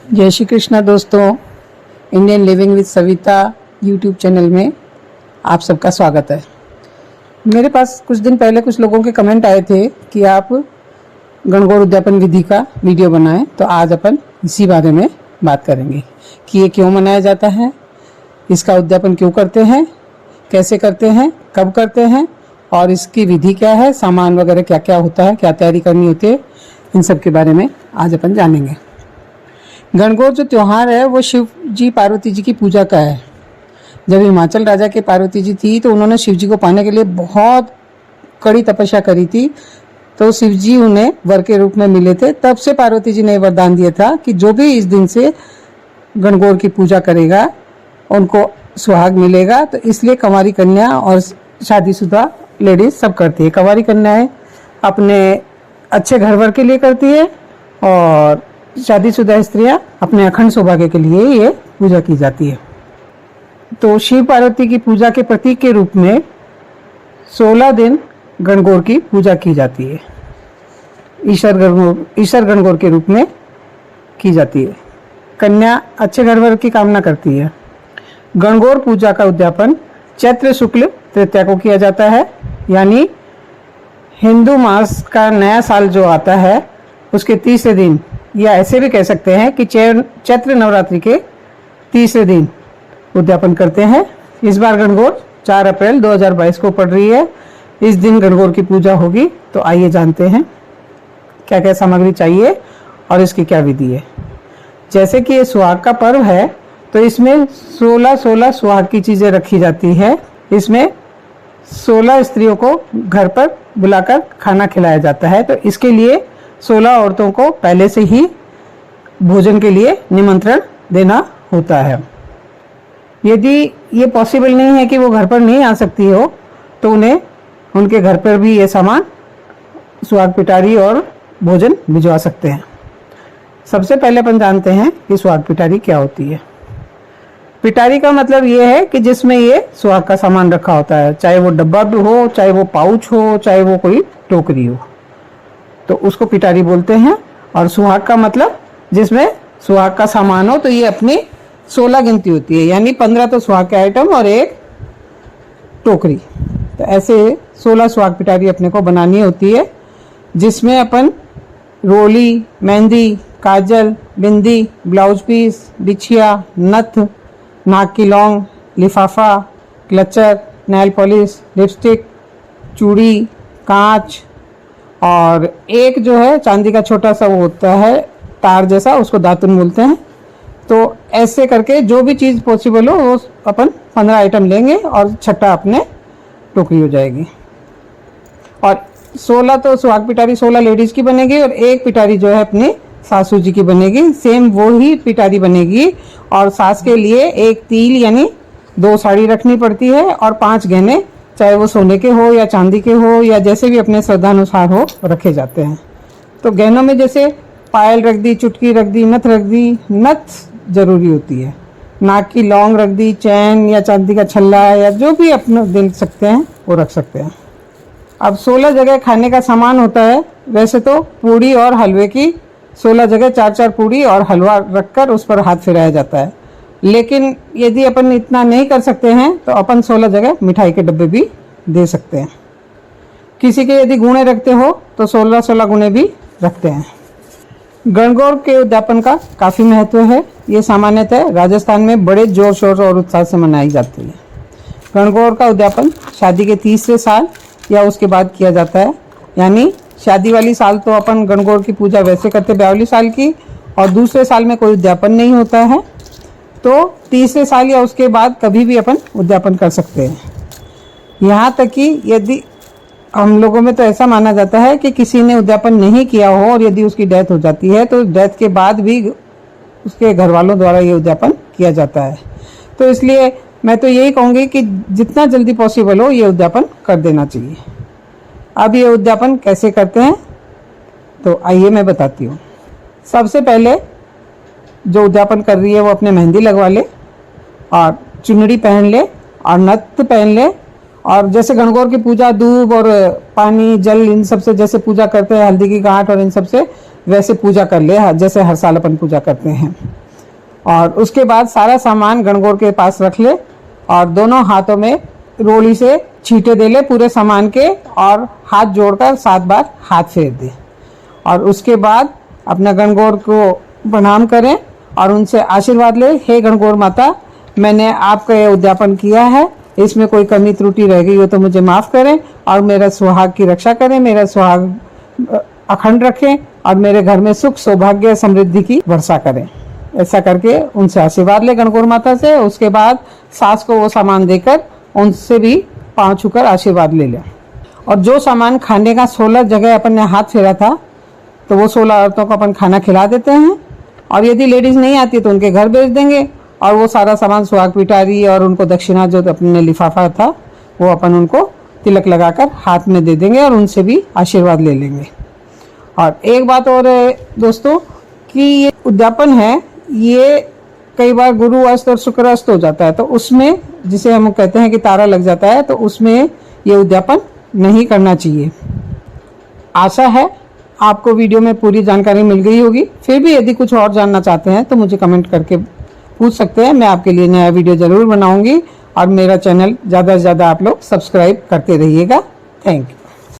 जय श्री कृष्णा दोस्तों, Indian living with Savita YouTube channel में आप सबका स्वागत है। मेरे पास कुछ दिन पहले कुछ लोगों के कमेंट आए थे कि आप गणगौर उद्यापन विधि का वीडियो बनाएं, तो आज अपन इसी बारे में बात करेंगे कि ये क्यों मनाया जाता है, इसका उद्यापन क्यों करते हैं, कैसे करते हैं, कब करते हैं और इसकी विधि क्या है, सामान वगैरह क्या क्या होता है, क्या तैयारी करनी होती है, इन सब के बारे में आज अपन जानेंगे। गणगौर जो त्यौहार है वो शिव जी पार्वती जी की पूजा का है। जब हिमाचल राजा के पार्वती जी थी तो उन्होंने शिव जी को पाने के लिए बहुत कड़ी तपस्या करी थी, तो शिव जी उन्हें वर के रूप में मिले थे। तब से पार्वती जी ने वरदान दिया था कि जो भी इस दिन से गणगौर की पूजा करेगा उनको सुहाग मिलेगा। तो इसलिए कंवारी कन्या और शादीशुदा लेडीज सब करती है। कंवारी कन्याएं अपने अच्छे घर वर के लिए करती है और शादीशुदा स्त्रियां अपने अखंड सौभाग्य के लिए ये पूजा की जाती है। तो शिव पार्वती की पूजा के प्रतीक के रूप में 16 दिन गणगौर की पूजा की जाती है। ईश्वर गणगौर के रूप में की जाती है। कन्या अच्छे घर वर की कामना करती है। गणगौर पूजा का उद्यापन चैत्र शुक्ल तृतीया को किया जाता है, यानी हिंदू मास का नया साल जो आता है उसके तीसरे दिन, या ऐसे भी कह सकते हैं कि चैत्र नवरात्रि के तीसरे दिन उद्यापन करते हैं। इस बार गणगौर 4 अप्रैल 2022 को पड़ रही है। इस दिन गणगौर की पूजा होगी। तो आइए जानते हैं क्या क्या सामग्री चाहिए और इसकी क्या विधि है। जैसे कि ये सुहाग का पर्व है तो इसमें 16 सुहाग की चीज़ें रखी जाती है। इसमें 16 स्त्रियों को घर पर बुलाकर खाना खिलाया जाता है। तो इसके लिए 16 औरतों को पहले से ही भोजन के लिए निमंत्रण देना होता है। यदि ये पॉसिबल नहीं है कि वो घर पर नहीं आ सकती हो तो उन्हें उनके घर पर भी ये सामान सुहाग पिटारी और भोजन भिजवा सकते हैं। सबसे पहले अपन जानते हैं कि सुहाग पिटारी क्या होती है। पिटारी का मतलब ये है कि जिसमें ये सुहाग का सामान रखा होता है, चाहे वो डब्बा भी हो, चाहे वो पाउच हो, चाहे वो कोई टोकरी हो, तो उसको पिटारी बोलते हैं। और सुहाग का मतलब जिसमें सुहाग का सामान हो, तो ये अपनी 16 गिनती होती है, यानी 15 तो सुहाग के आइटम और एक टोकरी। तो ऐसे 16 सुहाग पिटारी अपने को बनानी होती है, जिसमें अपन रोली, मेहंदी, काजल, बिंदी, ब्लाउज पीस, बिछिया, नथ, नाक की लौंग, लिफाफा, क्लचर, नेल पॉलिश, लिपस्टिक, चूड़ी, कांच और एक जो है चांदी का छोटा सा वो होता है तार जैसा, उसको दातुन बोलते हैं। तो ऐसे करके जो भी चीज़ पॉसिबल हो वो अपन 15 आइटम लेंगे और छठा अपने टोकरी हो जाएगी। और 16 तो सुहाग पिटारी 16 लेडीज़ की बनेगी और एक पिटारी जो है अपनी सासू जी की बनेगी। सेम वो ही पिटारी बनेगी। और सास के लिए एक तिल यानी 2 साड़ी रखनी पड़ती है और 5 गहने, चाहे वो सोने के हो या चांदी के हो या जैसे भी अपने श्रद्धानुसार हो, रखे जाते हैं। तो गहनों में जैसे पायल रख दी, चुटकी रख दी, नथ रख दी। नथ जरूरी होती है। नाक की लौंग रख दी, चैन या चांदी का छल्ला या जो भी अपने दे सकते हैं वो रख सकते हैं। अब 16 जगह खाने का सामान होता है। वैसे तो पूड़ी और हलवे की 16 जगह 4-4 पूड़ी और हलवा रखकर उस पर हाथ फिराया जाता है। लेकिन यदि अपन इतना नहीं कर सकते हैं तो अपन 16 जगह मिठाई के डब्बे भी दे सकते हैं। किसी के यदि गुणे रखते हो तो 16 गुणे भी रखते हैं। गणगौर के उद्यापन का काफ़ी महत्व है। ये सामान्यतः राजस्थान में बड़े जोर शोर और उत्साह से मनाई जाती है। गणगौर का उद्यापन शादी के तीसरे साल या उसके बाद किया जाता है। यानी शादी वाली साल तो अपन गणगौर की पूजा वैसे करते 42 साल की, और दूसरे साल में कोई उद्यापन नहीं होता है, तो तीसरे साल या उसके बाद कभी भी अपन उद्यापन कर सकते हैं। यहाँ तक कि यदि हम लोगों में तो ऐसा माना जाता है कि किसी ने उद्यापन नहीं किया हो और यदि उसकी डेथ हो जाती है तो डेथ के बाद भी उसके घर वालों द्वारा ये उद्यापन किया जाता है। तो इसलिए मैं तो यही कहूँगी कि जितना जल्दी पॉसिबल हो ये उद्यापन कर देना चाहिए। अब ये उद्यापन कैसे करते हैं तो आइए मैं बताती हूँ। सबसे पहले जो उद्यापन कर रही है वो अपने मेहंदी लगवा ले और चुनरी पहन ले और नथ पहन ले। और जैसे गणगौर की पूजा दूब और पानी जल इन सब से जैसे पूजा करते हैं, हल्दी की गांठ और इन सब से, वैसे पूजा कर ले, जैसे हर साल अपन पूजा करते हैं। और उसके बाद सारा सामान गणगौर के पास रख ले और दोनों हाथों में रोली से छींटे दे ले पूरे सामान के, और हाथ जोड़कर 7 बार हाथ फेर दे। और उसके बाद अपना गणगौर को प्रणाम करें और उनसे आशीर्वाद ले। हे गणगौर माता, मैंने आपका ये उद्यापन किया है, इसमें कोई कमी त्रुटि रह गई हो तो मुझे माफ़ करें और मेरा सुहाग की रक्षा करें, मेरा सुहाग अखंड रखें और मेरे घर में सुख सौभाग्य समृद्धि की वर्षा करें। ऐसा करके उनसे आशीर्वाद ले गणगौर माता से। उसके बाद सास को वो सामान देकर उनसे भी पाँव छूकर आशीर्वाद ले लें। और जो सामान खाने का 16 जगह अपन ने हाथ फेरा था, तो वो 16 औरतों को अपन खाना खिला देते हैं। और यदि लेडीज़ नहीं आती तो उनके घर भेज देंगे और वो सारा सामान सुहाग पिटारी और उनको दक्षिणा जो अपने लिफाफा था वो अपन उनको तिलक लगाकर हाथ में दे देंगे और उनसे भी आशीर्वाद ले लेंगे। और एक बात और है दोस्तों कि ये उद्यापन है, ये कई बार गुरु अस्त और शुक्र अस्त हो जाता है, तो उसमें जिसे हम कहते हैं कि तारा लग जाता है, तो उसमें ये उद्यापन नहीं करना चाहिए। आशा है आपको वीडियो में पूरी जानकारी मिल गई होगी। फिर भी यदि कुछ और जानना चाहते हैं तो मुझे कमेंट करके पूछ सकते हैं, मैं आपके लिए नया वीडियो ज़रूर बनाऊंगी। और मेरा चैनल ज़्यादा से ज़्यादा आप लोग सब्सक्राइब करते रहिएगा। Thank you.